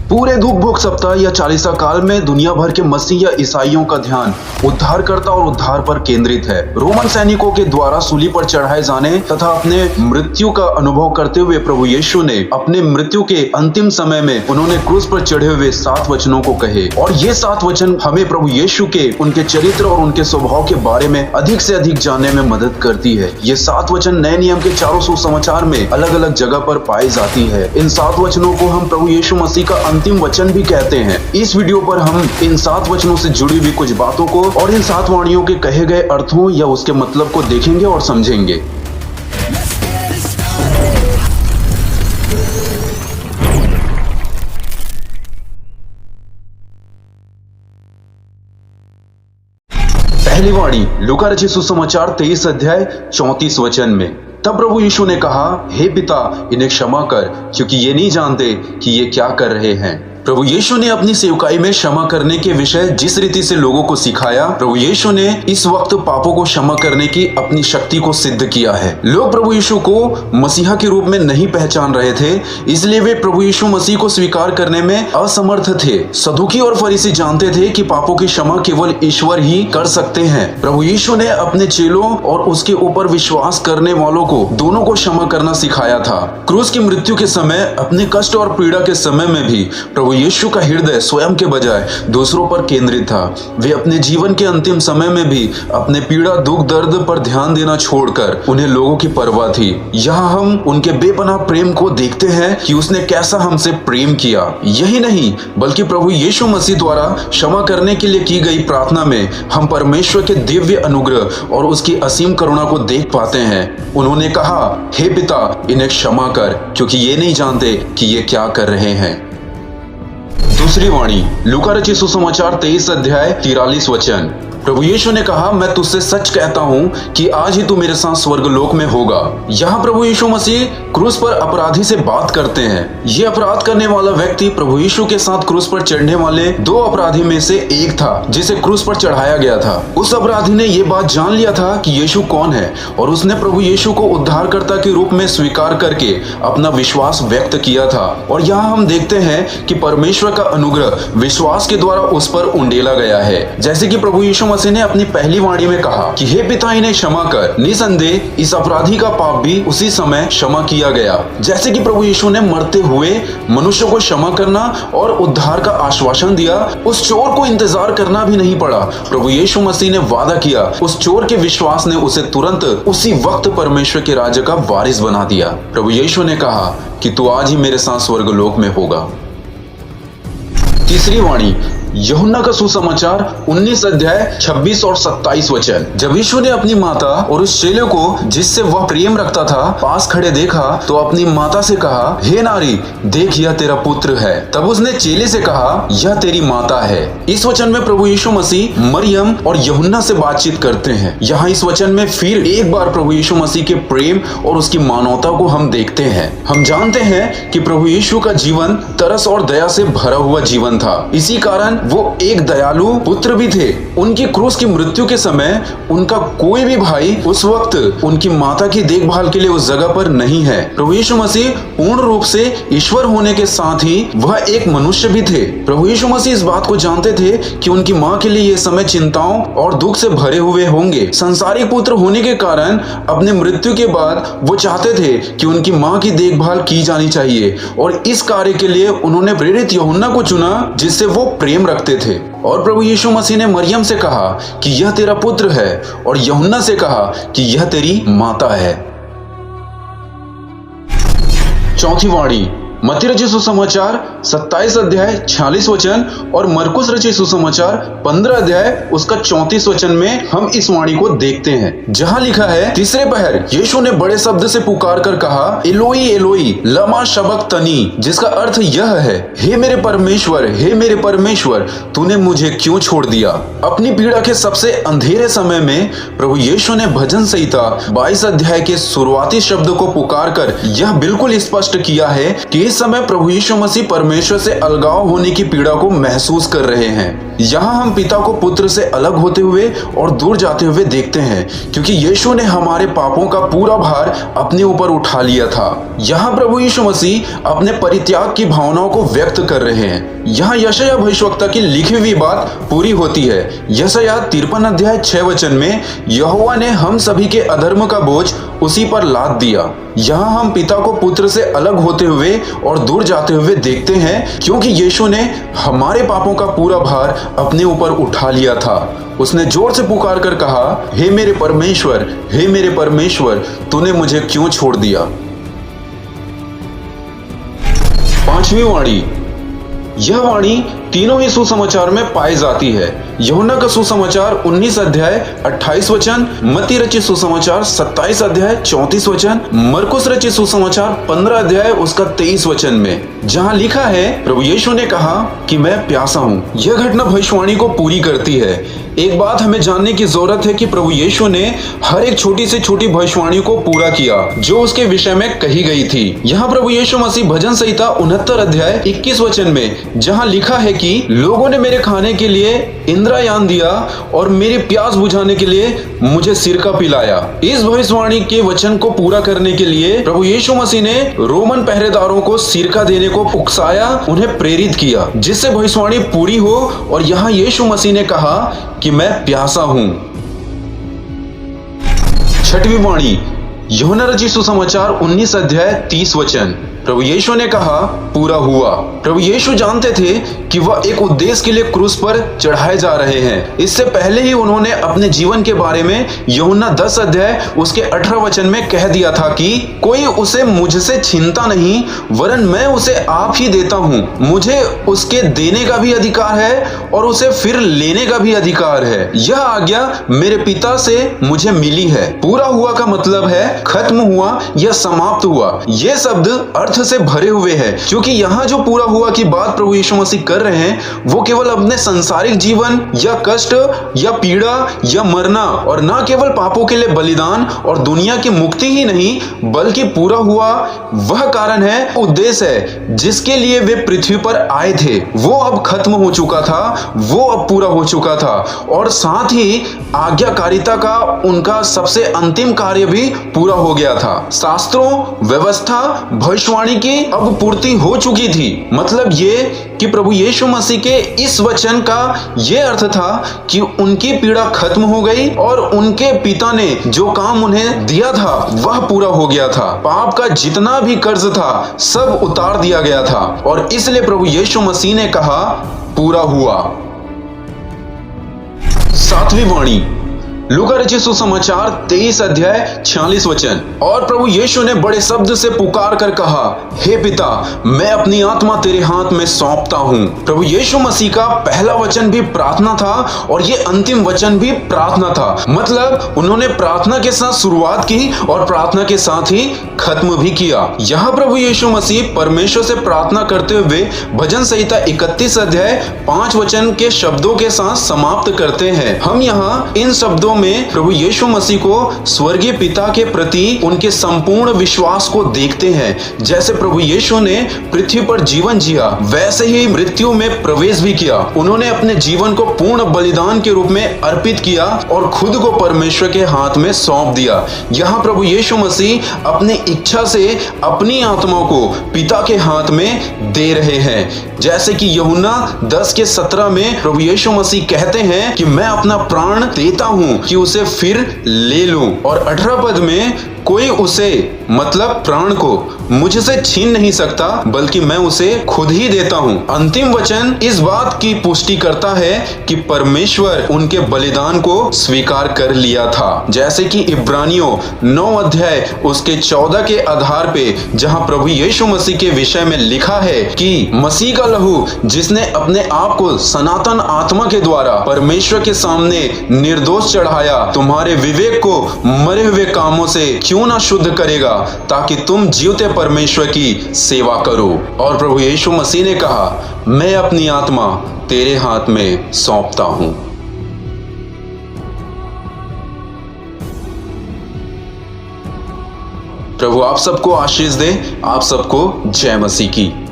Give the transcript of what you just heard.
पूरे दुख भोग सप्ताह या चालीसा काल में दुनिया भर के मसीह या ईसाइयों का ध्यान उद्धारकर्ता और उद्धार पर केंद्रित है। रोमन सैनिकों के द्वारा सूली पर चढ़ाए जाने तथा अपने मृत्यु का अनुभव करते हुए प्रभु यीशु ने अपने मृत्यु के अंतिम समय में उन्होंने क्रूस पर चढ़े हुए 7 वचनों को कहे, और ये 7 वचन हमें प्रभु यीशु के उनके चरित्र और उनके स्वभाव के बारे में अधिक से अधिक जानने में मदद करती है। ये 7 वचन नए नियम के चारों सुसमाचार में अलग अलग जगह पर पाई जाती है। इन 7 वचनों को हम प्रभु यीशु मसीह का अंतिम वचन भी कहते हैं। इस वीडियो पर हम इन 7 वचनों से जुड़ी हुई कुछ बातों को और इन 7 वाणियों के कहे गए अर्थों या उसके मतलब को देखेंगे और समझेंगे। पहली वाणी लूका रचित सुसमाचार 23 अध्याय 34 वचन में। तब प्रभु यीशु ने कहा, हे पिता, इन्हें क्षमा कर, क्योंकि ये नहीं जानते कि ये क्या कर रहे हैं। प्रभु यीशु ने अपनी सेवकाई में क्षमा करने के विषय जिस रीति से लोगों को सिखाया, प्रभु यीशु ने इस वक्त पापों को क्षमा करने की अपनी शक्ति को सिद्ध किया है। लोग प्रभु यीशु को मसीहा के रूप में नहीं पहचान रहे थे, इसलिए वे प्रभु यीशु मसीह को स्वीकार करने में असमर्थ थे। सदुकी और फरीसी जानते थे कि पापों की क्षमा केवल ईश्वर ही कर सकते हैं। प्रभु यीशु ने अपने चेलों और उसके ऊपर विश्वास करने वालों को दोनों को क्षमा करना सिखाया था। क्रूस की मृत्यु के समय, अपने कष्ट और पीड़ा के समय में भी प्रभु यीशु का हृदय स्वयं के बजाय दूसरों पर केंद्रित था। वे अपने जीवन के अंतिम समय में भी अपने पीड़ा, दुख, दर्द पर ध्यान देना छोड़कर उन्हें लोगों की परवाह थी। यहाँ हम उनके बेपनाह प्रेम को देखते हैं कि उसने कैसा हमसे प्रेम किया। यही नहीं, बल्कि प्रभु यीशु मसीह द्वारा क्षमा करने के लिए की गई प्रार्थना में हम परमेश्वर के दिव्य अनुग्रह और उसकी असीम करुणा को देख पाते हैं। उन्होंने कहा, हे पिता, इन्हें क्षमा कर, क्योंकि ये नहीं जानते कि ये क्या कर रहे हैं। दूसरी वाणी लूका रचित सुसमाचार 23 अध्याय 43 वचन। प्रभु यीशु ने कहा, मैं तुझसे सच कहता हूँ कि आज ही तू मेरे साथ स्वर्गलोक में होगा। यहाँ प्रभु यीशु मसीह क्रूस पर अपराधी से बात करते हैं। ये अपराध करने वाला व्यक्ति प्रभु यीशु के साथ क्रूस पर चढ़ने वाले 2 अपराधी में से एक था, जिसे क्रूस पर चढ़ाया गया था। उस अपराधी ने ये बात जान लिया था कि यीशु कौन है, और उसने प्रभु यीशु को उद्धारकर्ता के रूप में स्वीकार करके अपना विश्वास व्यक्त किया था। और यहाँ हम देखते हैं कि परमेश्वर का अनुग्रह विश्वास के द्वारा उस पर उंडेला गया है। जैसे कि प्रभु यीशु मसीह ने अपनी पहली वाणी में कहा कि हे पिता, इन्हें क्षमा कर। निसंदेह इस अपराधी का पाप भी उसी समय क्षमा किया गया। जैसे कि प्रभु यीशु ने मरते हुए मनुष्य को क्षमा करना और उद्धार का आश्वासन दिया, उस चोर को इंतजार करना भी नहीं पड़ा। प्रभु यीशु मसीह ने वादा किया, उस चोर के विश्वास ने उसे तुरंत उसी वक्त परमेश्वर के राज्य का वारिस बना दिया। प्रभु यीशु ने कहा कि तू आज ही मेरे साथ स्वर्गलोक में होगा। तीसरी वाणी यूहन्ना का सुसमाचार 19 अध्याय 26 और 27 वचन। जब यीशु ने अपनी माता और उस चेले को जिससे वह प्रेम रखता था पास खड़े देखा, तो अपनी माता से कहा, हे नारी, देख यह तेरा पुत्र है। तब उसने चेले से कहा, यह तेरी माता है। इस वचन में प्रभु यीशु मसीह मरियम और यूहन्ना से बातचीत करते हैं। यहाँ इस वचन में फिर एक बार प्रभु यीशु मसीह के प्रेम और उसकी मानवता को हम देखते हैं। हम जानते हैं कि प्रभु यीशु का जीवन तरस और दया से भरा हुआ जीवन था। इसी कारण वो एक दयालु पुत्र भी थे। उनकी क्रूस की मृत्यु के समय उनका कोई भी भाई उस वक्त उनकी माता की देखभाल के लिए उस जगह पर नहीं है। प्रभु यीशु मसीह पूर्ण रूप से ईश्वर होने के साथ ही वह एक मनुष्य भी थे। प्रभु यीशु मसीह इस बात को जानते थे कि उनकी माँ के लिए ये समय चिंताओं और दुख से भरे हुए होंगे। संसारिक पुत्र होने के कारण अपने मृत्यु के बाद वो चाहते थे कि उनकी माँ की देखभाल की जानी चाहिए, और इस कार्य के लिए उन्होंने प्रेरित यूहन्ना को चुना, जिससे वो प्रेम रखते थे। और प्रभु यीशु मसीह ने मरियम से कहा कि यह तेरा पुत्र है, और यूहन्ना से कहा कि यह तेरी माता है। चौथी वाणी मत्ती रचित सुसमाचार 27 अध्याय 46 वचन और मरकुस रचित सुसमाचार 15 अध्याय उसका 34 वचन में हम इस वाणी को देखते हैं, जहां लिखा है, तीसरे पहर यीशु ने बड़े शब्द से पुकार कर कहा, एलोई एलोई लमा शबक्तनी, जिसका अर्थ यह है, हे मेरे परमेश्वर, तूने मुझे क्यों छोड़ दिया। अपनी पीड़ा के सबसे अंधेरे समय में प्रभु यीशु ने भजन संहिता 22 अध्याय के शुरुआती शब्द को पुकार कर यह बिल्कुल स्पष्ट किया है कि इस समय प्रभु यीशु मसीह परमेश्वर से अलगाव होने की पीड़ा को महसूस कर रहे हैं। यहाँ हम पिता को पुत्र से अलग होते हुए और दूर जाते हुए देखते हैं, क्योंकि यीशु ने हमारे पापों का पूरा भार अपने ऊपर उठा लिया था। यहाँ प्रभु यीशु मसीह अपने परित्याग की भावनाओं को व्यक्त कर रहे हैं। यहाँ यशायाह भविष्यवक्ता की लिखी हुई बात पूरी होती है। यशायाह 53 अध्याय 6 वचन में यहोवा ने हम सभी के अधर्म का बोझ उसी पर लाद दिया। यहाँ हम पिता को पुत्र से अलग होते हुए और दूर जाते हुए देखते हैं, क्योंकि यीशु ने हमारे पापों का पूरा भार अपने ऊपर उठा लिया था। उसने जोर से पुकार कर कहा, हे मेरे परमेश्वर, तूने मुझे क्यों छोड़ दिया। पांचवी वाणी। यह वाणी तीनों ही सुसमाचार में पाई जाती है। यूहन्ना का सुसमाचार 19 अध्याय 28 वचन, मत्ती रचित सुसमाचार 27 अध्याय 34 वचन, मरकुस रचित सुसमाचार 15 अध्याय उसका 23 वचन में, जहाँ लिखा है, प्रभु यीशु ने कहा कि मैं प्यासा हूँ। यह घटना भविष्यवाणी को पूरी करती है। एक बात हमें जानने की जरूरत है कि प्रभु यीशु ने हर एक छोटी से छोटी भविष्यवाणी को पूरा किया जो उसके विषय में कही गई थी। यहाँ प्रभु यीशु मसीह भजन संहिता 69 अध्याय 21 वचन में, जहाँ लिखा है कि लोगों ने मेरे खाने के लिए इंद्रयान दिया और मेरी प्यास बुझाने के लिए मुझे सिरका पिलाया। इस भविष्यवाणी के वचन को पूरा करने के लिए प्रभु यीशु मसीह ने रोमन पहरेदारों को सिरका देने को उकसाया, उन्हें प्रेरित किया, जिससे भविष्यवाणी पूरी हो। और यहाँ यीशु मसीह ने कहा कि मैं प्यासा हूं। छठवीं वाणी। यूहन्ना रचित सुसमाचार 19 अध्याय 30 वचन, प्रभु यीशु ने कहा पूरा हुआ। प्रभु यीशु जानते थे कि वह एक उद्देश्य के लिए क्रूस पर चढ़ाए जा रहे हैं। इससे पहले ही उन्होंने अपने जीवन के बारे में यूहन्ना 10 अध्याय उसके 18 वचन में कह दिया था कि कोई उसे मुझसे छीनता नहीं, वरन मैं उसे आप ही देता हूँ। मुझे उसके देने का भी अधिकार है और उसे फिर लेने का भी अधिकार है। यह आज्ञा मेरे पिता से मुझे मिली है। पूरा हुआ का मतलब है खत्म हुआ या समाप्त हुआ। यह शब्द अर्थ से भरे हुए हैं, क्योंकि यहाँ जो पूरा हुआ की बात प्रभु यीशु मसीह कर रहे हैं वो केवल अपने संसारिक जीवन या कष्ट या पीड़ा या मरना और न केवल पापों के लिए बलिदान और दुनिया की मुक्ति ही नहीं, बल्कि पूरा हुआ वह कारण है, उद्देश्य है जिसके लिए वे पृथ्वी पर आए थे। वो अब खत्म हो चुका था, वो अब पूरा हो चुका था और साथ ही आज्ञाकारिता का उनका सबसे अंतिम कार्य भी पूरा हो गया था। शास्त्रों, व्यवस्था, भविष्यवाणी की अब पूर्ति हो चुकी थी। मतलब ये कि प्रभु यीशु मसीह के इस वचन का ये अर्थ था कि उनकी पीड़ा खत्म हो गई और उनके पिता ने जो काम उन्हें दिया था वह पूरा हो गया था। पाप का जितना भी कर्ज था सब उतार दिया गया था और इसलिए प्रभु यीशु मसीह ने कहा पूरा हुआ। सातवीं वाणी। लूका रचित सुसमाचार 23 अध्याय 46 वचन, और प्रभु यीशु ने बड़े शब्द से पुकार कर कहा, हे पिता, मैं अपनी आत्मा तेरे हाथ में सौंपता हूँ। प्रभु यीशु मसीह का पहला वचन भी प्रार्थना था और ये अंतिम वचन भी प्रार्थना था। मतलब उन्होंने प्रार्थना के साथ शुरुआत की और प्रार्थना के साथ ही खत्म भी किया। यहाँ प्रभु यीशु मसीह परमेश्वर से प्रार्थना करते हुए भजन संहिता 31 अध्याय 5 वचन के शब्दों के साथ समाप्त करते हैं। हम यहाँ इन शब्दों में प्रभु यीशु मसीह को स्वर्गीय पिता के प्रति उनके संपूर्ण विश्वास को देखते हैं। जैसे प्रभु यीशु ने पृथ्वी पर जीवन जिया, वैसे ही मृत्यु में प्रवेश भी किया। उन्होंने अपने जीवन को पूर्ण बलिदान के रूप में अर्पित किया और खुद को परमेश्वर के हाथ में सौंप दिया। यहाँ प्रभु यीशु मसीह अपनी इच्छा से अपनी आत्मा को पिता के हाथ में दे रहे हैं। जैसे कि यूहन्ना 10:17 में प्रभु यीशु मसीह कहते हैं कि मैं अपना प्राण देता हूं कि उसे फिर ले लूं, और 18 पद में कोई उसे मतलब प्राण को मुझसे छीन नहीं सकता, बल्कि मैं उसे खुद ही देता हूं। अंतिम वचन इस बात की पुष्टि करता है कि परमेश्वर उनके बलिदान को स्वीकार कर लिया था। जैसे कि इब्रानियों 9 अध्याय उसके 14 के आधार पे, जहां प्रभु यीशु मसीह के विषय में लिखा है कि मसीह का लहू जिसने अपने आप को सनातन आत्मा के द्वारा परमेश्वर के सामने निर्दोष चढ़ाया, तुम्हारे विवेक को मरे हुए कामों से क्यों ना शुद्ध करेगा, ताकि तुम जीवते परमेश्वर की सेवा करो। और प्रभु यीशु मसीह ने कहा, मैं अपनी आत्मा तेरे हाथ में सौंपता हूं। प्रभु आप सबको आशीष दे। आप सबको जय मसीह की।